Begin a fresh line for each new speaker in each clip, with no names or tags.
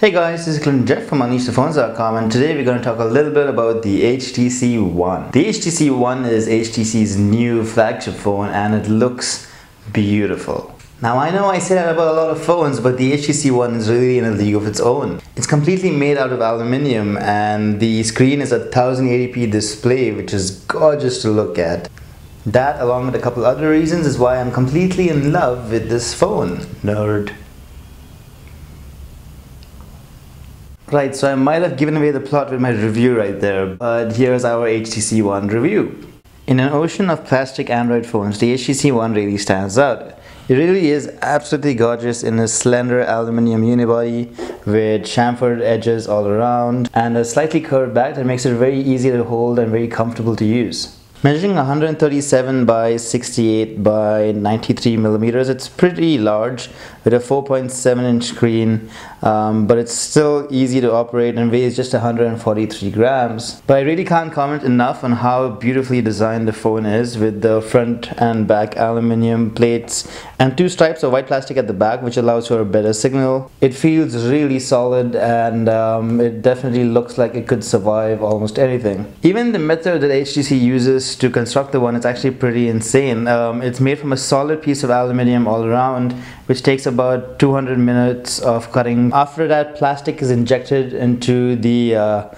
Hey guys, this is Jeff from UnleashThePhones.com, and today we're going to talk a little bit about the HTC One. The HTC One is HTC's new flagship phone and it looks beautiful. Now I know I say that about a lot of phones, but the HTC One is really in a league of its own. It's completely made out of aluminium and the screen is a 1080p display, which is gorgeous to look at. That, along with a couple other reasons, is why I'm completely in love with this phone. Nerd. Right, so I might have given away the plot with my review right there, but here's our HTC One review. In an ocean of plastic Android phones, the HTC One really stands out. It really is absolutely gorgeous in a slender aluminum unibody with chamfered edges all around and a slightly curved back that makes it very easy to hold and very comfortable to use. Measuring 137 by 68 by 93 millimeters, it's pretty large with a 4.7 inch screen, but it's still easy to operate and weighs just 143 grams. But I really can't comment enough on how beautifully designed the phone is, with the front and back aluminum plates and two stripes of white plastic at the back, which allows for a better signal. It feels really solid and it definitely looks like it could survive almost anything. Even the method that HTC uses to construct the one is actually pretty insane. It's made from a solid piece of aluminum all around, which takes about 200 minutes of cutting. After that, plastic is injected into the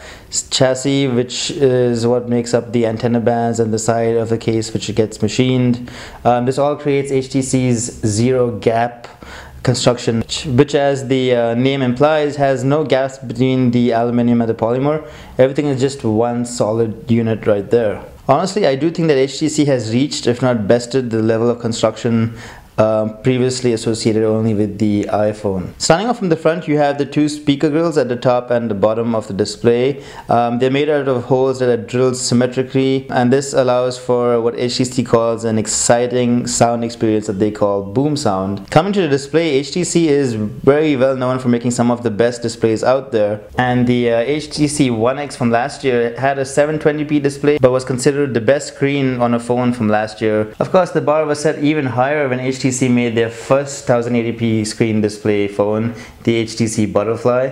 chassis, which is what makes up the antenna bands and the side of the case, which gets machined. This all creates HTC's zero gap construction, which, as the name implies, has no gaps between the aluminum and the polymer. Everything is just one solid unit right there. Honestly, I do think that HTC has reached, if not bested, the level of construction previously associated only with the iPhone. Starting off from the front, you have the two speaker grills at the top and the bottom of the display. They're made out of holes that are drilled symmetrically, and this allows for what HTC calls an exciting sound experience that they call boom sound. Coming to the display, HTC is very well known for making some of the best displays out there, and the HTC One X from last year had a 720p display but was considered the best screen on a phone from last year. Of course, the bar was set even higher when HTC made their first 1080p screen display phone, the HTC Butterfly,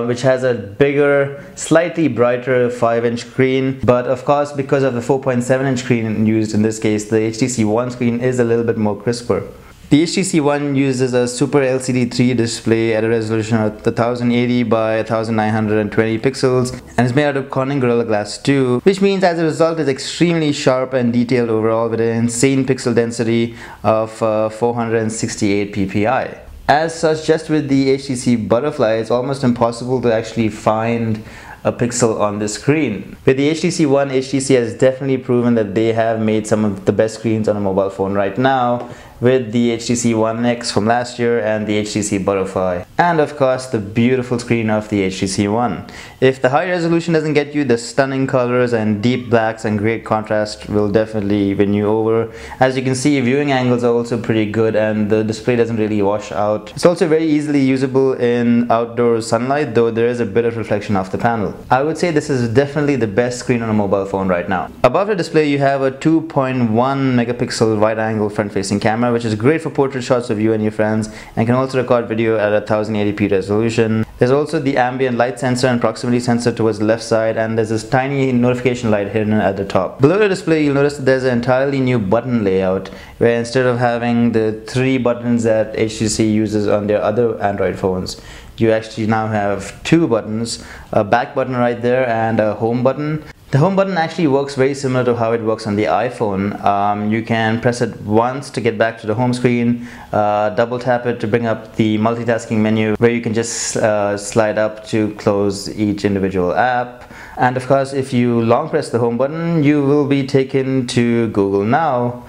which has a bigger, slightly brighter 5-inch screen. But of course, because of the 4.7-inch screen used in this case, the HTC One screen is a little bit more crisper. The HTC One uses a Super LCD 3 display at a resolution of 1080 by 1920 pixels and is made out of Corning Gorilla Glass 2, which means as a result it's extremely sharp and detailed overall with an insane pixel density of 468 ppi. As such, just with the HTC Butterfly, it's almost impossible to actually find a pixel on the screen. With the HTC One, HTC has definitely proven that they have made some of the best screens on a mobile phone right now, with the HTC One X from last year and the HTC Butterfly, and of course the beautiful screen of the HTC One. If the high resolution doesn't get you, the stunning colors and deep blacks and great contrast will definitely win you over. As you can see, viewing angles are also pretty good and the display doesn't really wash out. It's also very easily usable in outdoor sunlight, though there is a bit of reflection off the panel. I would say this is definitely the best screen on a mobile phone right now. Above the display you have a 2.1 megapixel wide-angle front-facing camera, which is great for portrait shots of you and your friends and can also record video at a 1080p resolution. There's also the ambient light sensor and proximity sensor towards the left side, and there's this tiny notification light hidden at the top. Below the display, you'll notice that there's an entirely new button layout, where instead of having the 3 buttons that HTC uses on their other Android phones, you actually now have 2 buttons, a back button right there and a home button. The home button actually works very similar to how it works on the iPhone. You can press it once to get back to the home screen, double tap it to bring up the multitasking menu, where you can just slide up to close each individual app. And of course, if you long press the home button, you will be taken to Google Now,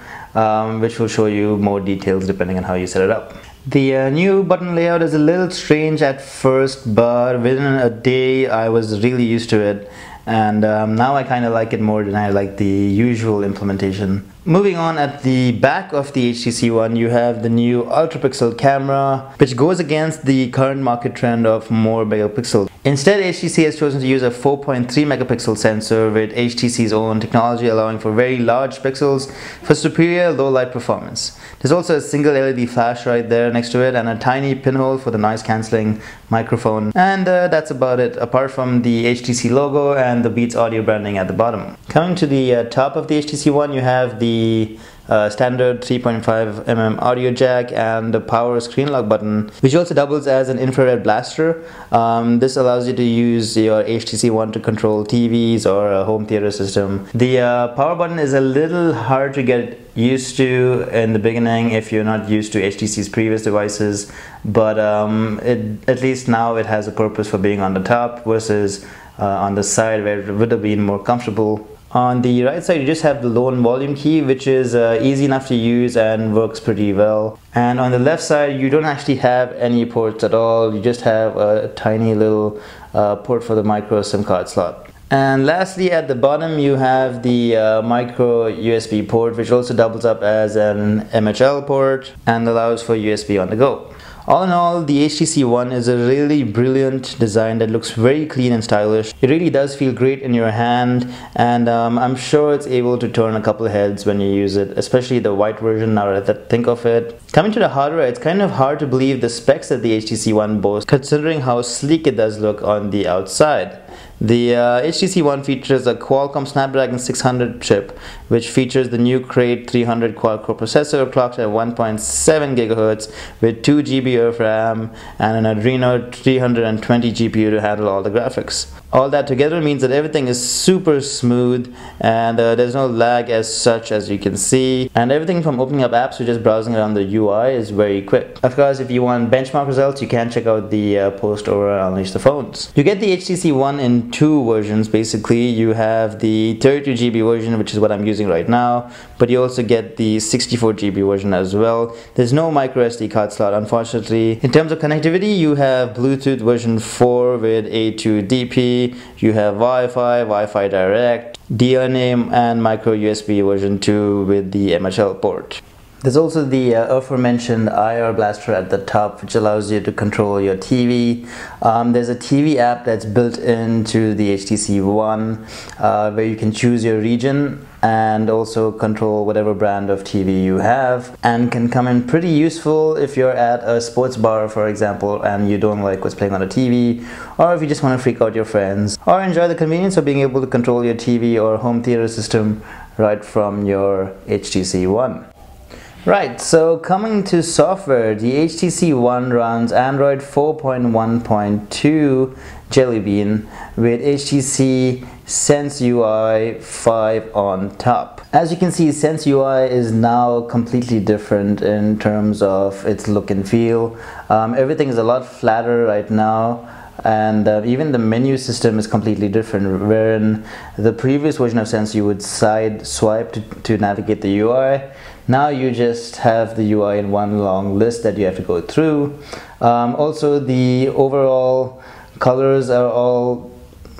which will show you more details depending on how you set it up. The new button layout is a little strange at first, but within a day I was really used to it, and now I kind of like it more than I like the usual implementation. Moving on, at the back of the HTC One you have the new ultra pixel camera, which goes against the current market trend of more megapixels. Instead, HTC has chosen to use a 4.3 megapixel sensor with HTC's own technology, allowing for very large pixels for superior low light performance. There's also a single LED flash right there next to it and a tiny pinhole for the noise cancelling microphone. And that's about it, apart from the HTC logo and the Beats audio branding at the bottom. Coming to the top of the HTC One, you have the standard 3.5mm audio jack and the power screen lock button, which also doubles as an infrared blaster. This allows you to use your HTC One to control TVs or a home theater system. The power button is a little hard to get used to in the beginning if you're not used to HTC's previous devices, but at least now it has a purpose for being on the top versus on the side where it would have been more comfortable. On the right side, you just have the low and volume key, which is easy enough to use and works pretty well. And on the left side, you don't actually have any ports at all. You just have a tiny little port for the micro SIM card slot. And lastly, at the bottom, you have the micro USB port, which also doubles up as an MHL port and allows for USB on the go. All in all, the HTC One is a really brilliant design that looks very clean and stylish. It really does feel great in your hand, and I'm sure it's able to turn a couple of heads when you use it, especially the white version now that I think of it. Coming to the hardware, it's kind of hard to believe the specs that the HTC One boasts, considering how sleek it does look on the outside. The HTC One features a Qualcomm Snapdragon 600 chip, which features the new Crate 300 quad-core processor clocked at 1.7 GHz with 2 GB of RAM and an Adreno 320 GPU to handle all the graphics. All that together means that everything is super smooth and there's no lag as such, as you can see, and everything from opening up apps to just browsing around the UI is very quick. Of course, if you want benchmark results, you can check out the post over Unleash the Phones. You get the HTC One in two versions. Basically, you have the 32 GB version, which is what I'm using right now, but you also get the 64 GB version as well. There's no micro SD card slot, unfortunately. In terms of connectivity, you have Bluetooth version 4 with A2DP, you have Wi-Fi, Wi-Fi Direct, DNA, and micro USB version 2 with the MHL port. There's also the aforementioned IR blaster at the top, which allows you to control your TV. There's a TV app that's built into the HTC One where you can choose your region and also control whatever brand of TV you have, and can come in pretty useful if you're at a sports bar, for example, and you don't like what's playing on the TV, or if you just want to freak out your friends, or enjoy the convenience of being able to control your TV or home theater system right from your HTC One. Right, so coming to software, the HTC One runs Android 4.1.2 Jelly Bean with HTC Sense UI 5 on top. As you can see, Sense UI is now completely different in terms of its look and feel. Everything is a lot flatter right now, and even the menu system is completely different, wherein the previous version of Sense you would side swipe to navigate the UI. Now you just have the UI in one long list that you have to go through. Also, the overall colors are all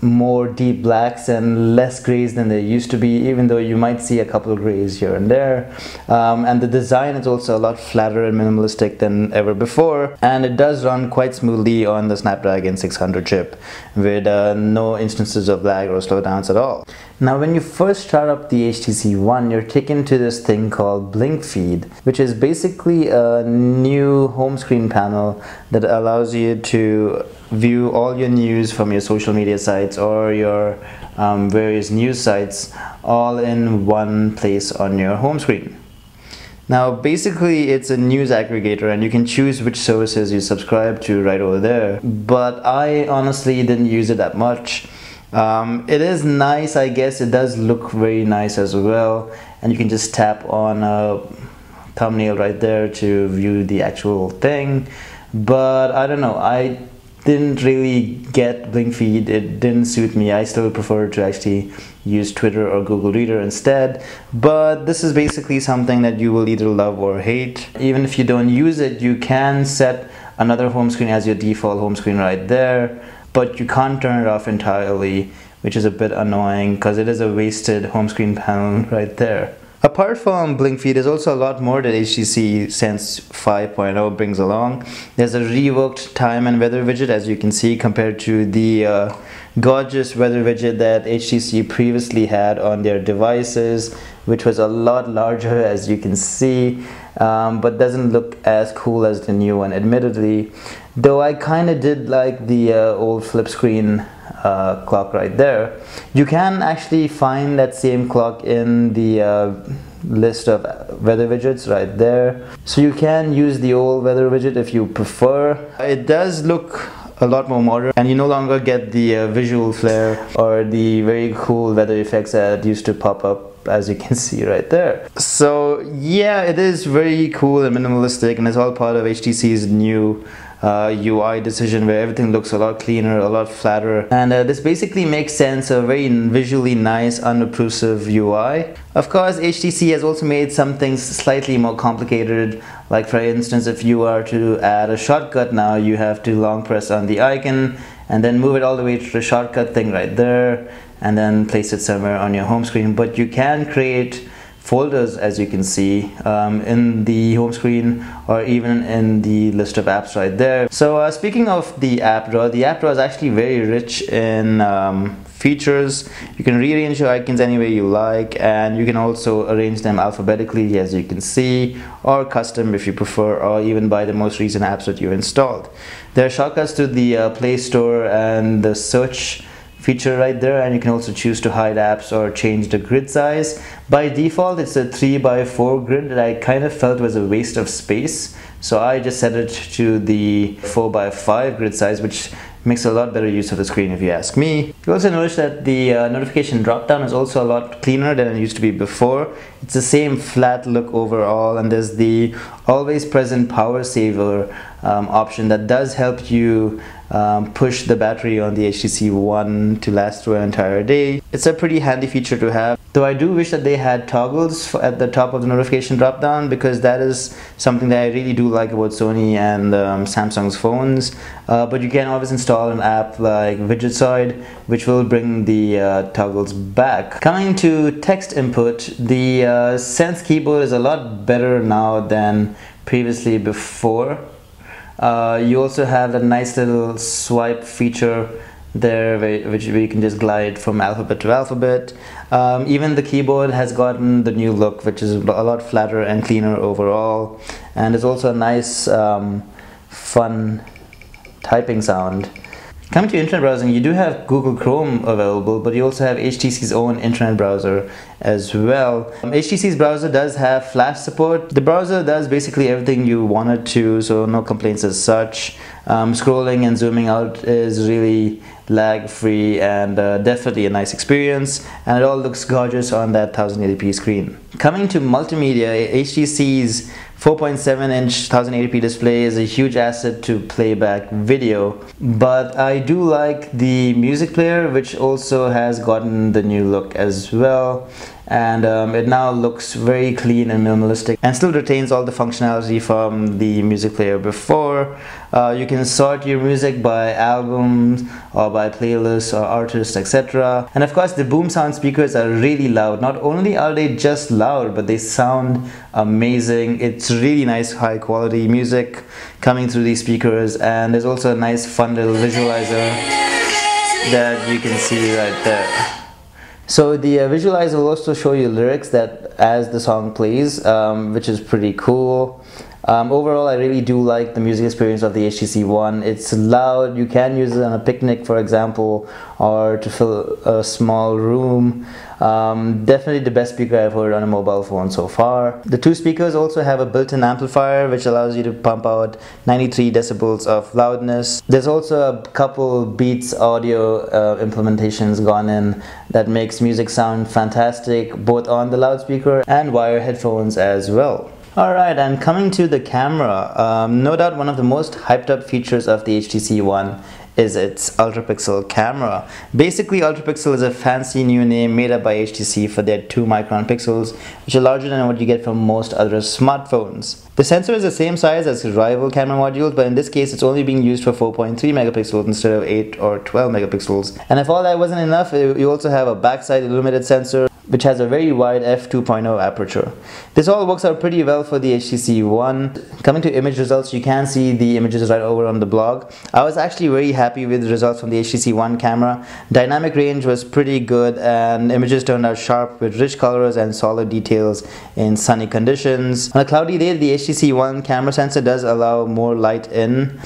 more deep blacks and less grays than they used to be, even though you might see a couple of grays here and there. And the design is also a lot flatter and minimalistic than ever before, and it does run quite smoothly on the Snapdragon 600 chip with no instances of lag or slowdowns at all. Now, when you first start up the HTC One, you're taken to this thing called Blink Feed, which is basically a new home screen panel that allows you to view all your news from your social media sites or your various news sites all in one place on your home screen. Now, basically, it's a news aggregator, and you can choose which services you subscribe to right over there, but I honestly didn't use it that much. It is nice, I guess. It does look very nice as well, and you can just tap on a thumbnail right there to view the actual thing. But I don't know, I didn't really get Blink Feed. It didn't suit me. I still prefer to actually use Twitter or Google Reader instead. But this is basically something that you will either love or hate. Even if you don't use it, you can set another home screen as your default home screen right there, but you can't turn it off entirely, which is a bit annoying because it is a wasted home screen panel right there. Apart from blink feed, there's also a lot more that HTC Sense 5.0 brings along. There's a reworked time and weather widget, as you can see, compared to the gorgeous weather widget that HTC previously had on their devices, which was a lot larger, as you can see, but doesn't look as cool as the new one, admittedly. Though I kind of did like the old flip screen clock right there. You can actually find that same clock in the list of weather widgets right there, so you can use the old weather widget if you prefer. It does look a lot more modern, and you no longer get the visual flare or the very cool weather effects that used to pop up, as you can see right there. So yeah, it is very cool and minimalistic, and it's all part of HTC's new UI decision, where everything looks a lot cleaner, a lot flatter, and this basically makes sense, a very visually nice, unobtrusive UI. Of course, HTC has also made some things slightly more complicated, like for instance, if you are to add a shortcut now, you have to long press on the icon and then move it all the way to the shortcut thing right there, and then place it somewhere on your home screen. But you can create folders, as you can see, in the home screen or even in the list of apps right there. So speaking of the app drawer is actually very rich in features. You can rearrange your icons any way you like, and you can also arrange them alphabetically, as you can see, or custom if you prefer, or even by the most recent apps that you installed. There are shortcuts to the Play Store and the search feature right there, and you can also choose to hide apps or change the grid size. By default, it's a 3x4 grid that I kind of felt was a waste of space, so I just set it to the 4x5 grid size, which makes a lot better use of the screen if you ask me. You also notice that the notification drop down is also a lot cleaner than it used to be before. It's the same flat look overall, and there's the always present power saver option that does help you push the battery on the HTC One to last through an entire day. It's a pretty handy feature to have, though I do wish that they had toggles at the top of the notification drop down, because that is something that I really do like about Sony and Samsung's phones. But you can always install an app like Widgetoid, which will bring the toggles back. Coming to text input, the Sense keyboard is a lot better now than previously before. You also have a nice little swipe feature there, where you can just glide from alphabet to alphabet. Even the keyboard has gotten the new look, which is a lot flatter and cleaner overall, and it's also a nice fun typing sound. Coming to internet browsing, you do have Google Chrome available, but you also have HTC's own internet browser as well. HTC's browser does have Flash support. The browser does basically everything you want it to, so no complaints as such. Scrolling and zooming out is really lag-free and definitely a nice experience, and it all looks gorgeous on that 1080p screen. Coming to multimedia, HTC's 4.7-inch 1080p display is a huge asset to playback video, but I do like the music player, which also has gotten the new look as well, and it now looks very clean and minimalistic and still retains all the functionality from the music player before. You can sort your music by albums or by playlists or artists, etc. And of course, the boom sound speakers are really loud. Not only are they just loud, but they sound amazing. It's really nice, high quality music coming through these speakers, and there's also a nice fun little visualizer that you can see right there. So the visualizer will also show you lyrics that as the song plays, which is pretty cool. Overall, I really do like the music experience of the HTC One. It's loud. You can use it on a picnic, for example, or to fill a small room. Definitely the best speaker I've heard on a mobile phone so far. The two speakers also have a built-in amplifier, which allows you to pump out 93 decibels of loudness. There's also a couple Beats audio implementations gone in that makes music sound fantastic, both on the loudspeaker and wire headphones as well. Alright, and coming to the camera, no doubt one of the most hyped up features of the HTC One is its ultra-pixel camera. Basically, ultra-pixel is a fancy new name made up by HTC for their 2-micron pixels, which are larger than what you get from most other smartphones. The sensor is the same size as rival camera modules, but in this case it's only being used for 4.3 megapixels instead of 8 or 12 megapixels. And if all that wasn't enough, you also have a backside illuminated sensor which has a very wide f2.0 aperture. This all works out pretty well for the HTC One. Coming to image results, you can see the images right over on the blog. I was actually very happy with the results from the HTC One camera. Dynamic range was pretty good and images turned out sharp with rich colors and solid details in sunny conditions. On a cloudy day, the HTC One camera sensor does allow more light in,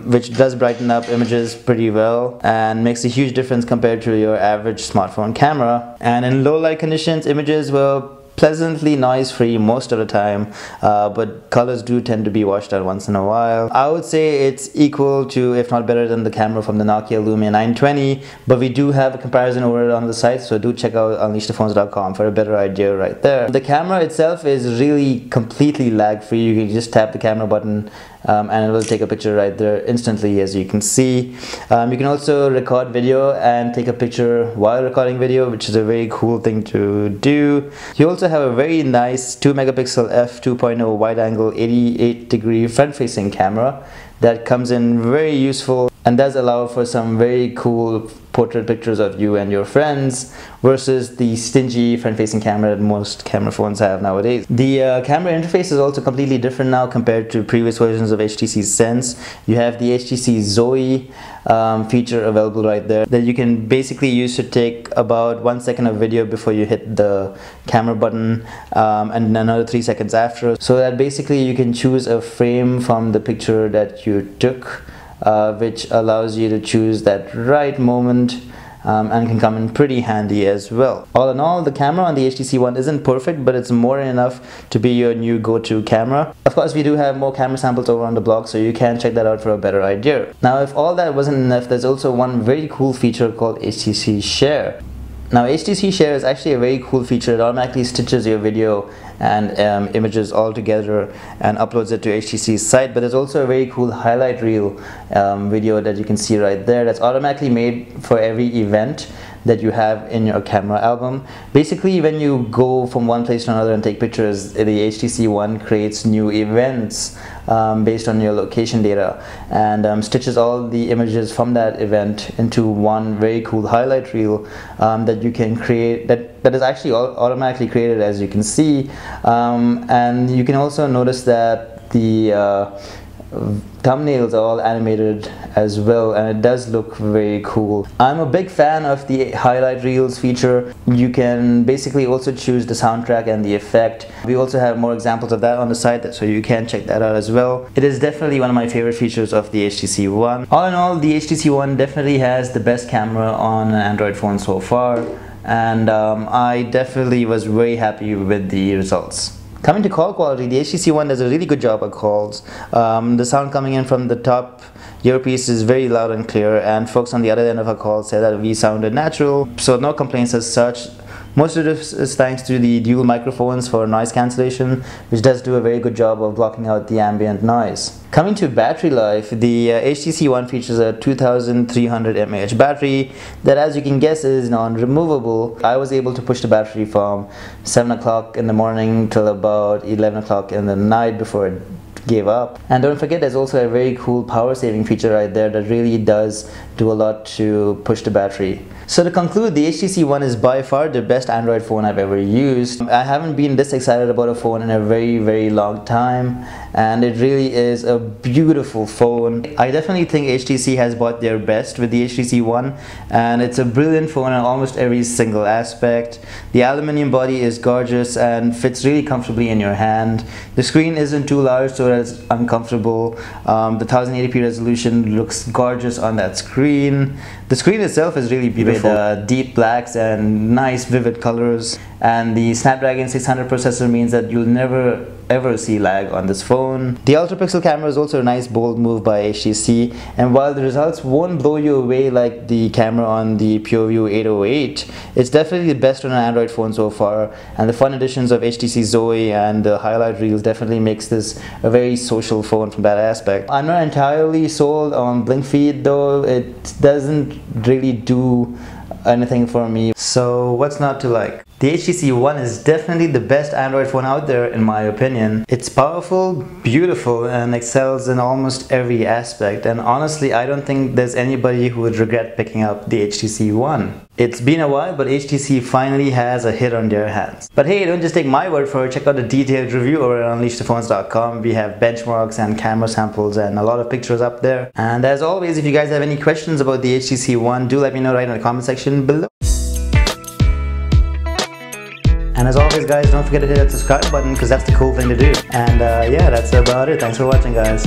which does brighten up images pretty well and makes a huge difference compared to your average smartphone camera. And in low light conditions, images were pleasantly noise free most of the time, but colors do tend to be washed out once in a while. I would say it's equal to, if not better than, the camera from the Nokia Lumia 920, but we do have a comparison over it on the site, so do check out unleashthephones.com for a better idea right there. The camera itself is really completely lag free. You can just tap the camera button and it will take a picture right there instantly, as you can see. You can also record video and take a picture while recording video, which is a very cool thing to do. You also have a very nice 2 megapixel f2.0 wide angle 88-degree front facing camera that comes in very useful and does allow for some very cool portrait pictures of you and your friends versus the stingy front-facing camera that most camera phones have nowadays. The camera interface is also completely different now compared to previous versions of HTC Sense. You have the HTC Zoe feature available right there that you can basically use to take about 1 second of video before you hit the camera button and another 3 seconds after, so that basically you can choose a frame from the picture that you took, which allows you to choose that right moment and can come in pretty handy as well. All in all, the camera on the HTC One isn't perfect, but it's more than enough to be your new go-to camera. Of course, we do have more camera samples over on the blog, so you can check that out for a better idea. Now, if all that wasn't enough, there's also one very cool feature called HTC Share. Now, HTC Share is actually a very cool feature. It automatically stitches your video and images all together and uploads it to HTC's site, but there's also a very cool highlight reel video that you can see right there that's automatically made for every event that you have in your camera album. Basically, when you go from one place to another and take pictures, the HTC One creates new events based on your location data and stitches all the images from that event into one very cool highlight reel that you can create, that is actually automatically created, as you can see. And you can also notice that the thumbnails are all animated as well, and it does look very cool. I'm a big fan of the highlight reels feature. You can basically also choose the soundtrack and the effect. We also have more examples of that on the site, so you can check that out as well. It is definitely one of my favorite features of the HTC One. All in all, the HTC One definitely has the best camera on an Android phone so far, and I definitely was very happy with the results. Coming to call quality, the HTC One does a really good job at calls. The sound coming in from the top earpiece is very loud and clear, and folks on the other end of our call said that we sounded natural, so no complaints as such. Most of this is thanks to the dual microphones for noise cancellation, which does do a very good job of blocking out the ambient noise. Coming to battery life, the HTC One features a 2300 mAh battery that, as you can guess, is non-removable. I was able to push the battery from 7 o'clock in the morning till about 11 o'clock in the night before it gave up. And don't forget, there's also a very cool power saving feature right there that really does do a lot to push the battery. So to conclude, the HTC One is by far the best Android phone I've ever used. I haven't been this excited about a phone in a very long time, and it really is a beautiful phone. I definitely think HTC has bought their best with the HTC One, and it's a brilliant phone in almost every single aspect. The aluminium body is gorgeous and fits really comfortably in your hand. The screen isn't too large, so it's uncomfortable. The 1080p resolution looks gorgeous on that screen. The screen itself is really beautiful with deep blacks and nice vivid colors, and the Snapdragon 600 processor means that you'll never ever see lag on this phone. The ultra pixel camera is also a nice bold move by HTC, and while the results won't blow you away like the camera on the PureView 808, it's definitely the best on an Android phone so far, and the fun additions of HTC Zoe and the highlight reels definitely makes this a very social phone from that aspect. I'm not entirely sold on Blink Feed though. It doesn't really do anything for me, so what's not to like? The HTC One is definitely the best Android phone out there in my opinion. It's powerful, beautiful, and excels in almost every aspect, and honestly I don't think there's anybody who would regret picking up the HTC One. It's been a while, but HTC finally has a hit on their hands. But hey, don't just take my word for it, check out the detailed review over at unleashthephones.com. We have benchmarks and camera samples and a lot of pictures up there. And as always, if you guys have any questions about the HTC One, do let me know right in the comment section below. And as always guys, don't forget to hit that subscribe button because that's the cool thing to do. And yeah, that's about it. Thanks for watching guys.